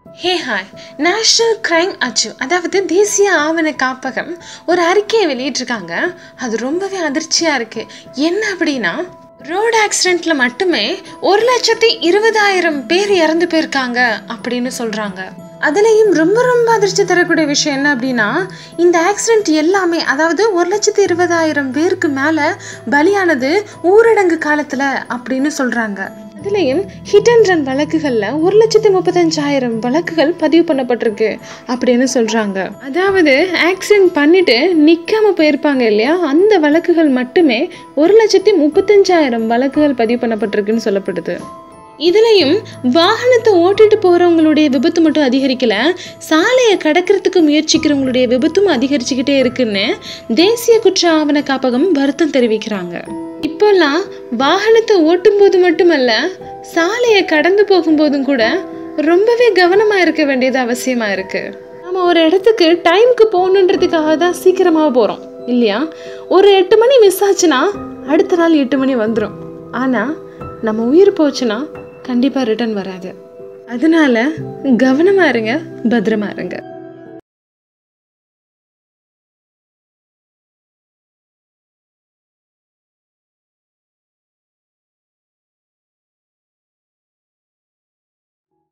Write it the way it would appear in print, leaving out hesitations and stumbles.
Hey hi, national crime அச்சு அதாவது தேசிய ஆவண காப்பகம் ஒரு அறிக்கையை வெளியிட்டிருக்காங்க. அது ரொம்பவே அதிர்ச்சியாக இருக்குது. என்ன அப்படின்னா, ரோடு ஆக்சிடெண்ட்டில் மட்டுமே 1,20,000 பேர் இறந்து போயிருக்காங்க அப்படின்னு சொல்கிறாங்க. அதுலேயும் ரொம்ப ரொம்ப அதிர்ச்சி தரக்கூடிய விஷயம் என்ன அப்படின்னா, இந்த ஆக்சிடெண்ட் எல்லாமே அதாவது 1,20,000 பேருக்கு மேலே பலியானது ஊரடங்கு காலத்தில் அப்படின்னு சொல்கிறாங்க. அதுலேயும் ஹிட் அண்ட் ரன் வழக்குகளில் 1,35,000 வழக்குகள் பதிவு பண்ணப்பட்டிருக்கு அப்படின்னு சொல்கிறாங்க. அதாவது ஆக்சிடென்ட் பண்ணிட்டு நிற்காம போயிருப்பாங்க இல்லையா, அந்த வழக்குகள் மட்டுமே 1,35,000 வழக்குகள் பதிவு பண்ணப்பட்டிருக்குன்னு சொல்லப்படுது. இதுலேயும் வாகனத்தை ஓட்டிட்டு போகிறவங்களுடைய விபத்து மட்டும் அதிகரிக்கலை, சாலையை கடக்கிறதுக்கு முயற்சிக்கிறவங்களுடைய விபத்தும் அதிகரிச்சுக்கிட்டே இருக்குன்னு தேசிய குற்ற ஆவண காப்பகம் வருத்தம் தெரிவிக்கிறாங்க. இப்போல்லாம் வாகனத்தை ஓட்டும் போது மட்டுமல்ல, சாலையை கடந்து போகும்போதும் கூட ரொம்பவே கவனமாக இருக்க வேண்டியது அவசியமாக இருக்குது. நம்ம ஒரு இடத்துக்கு டைமுக்கு போகணுன்றதுக்காக தான் சீக்கிரமாக போகிறோம் இல்லையா. ஒரு 8 மணி மிஸ் ஆச்சுன்னா அடுத்த நாள் 8 மணி வந்துடும். ஆனால் நம்ம உயிர் போச்சுன்னா கண்டிப்பாக ரிட்டர்ன் வராது. அதனால கவனமாக இருங்க, பத்திரமா இருங்க.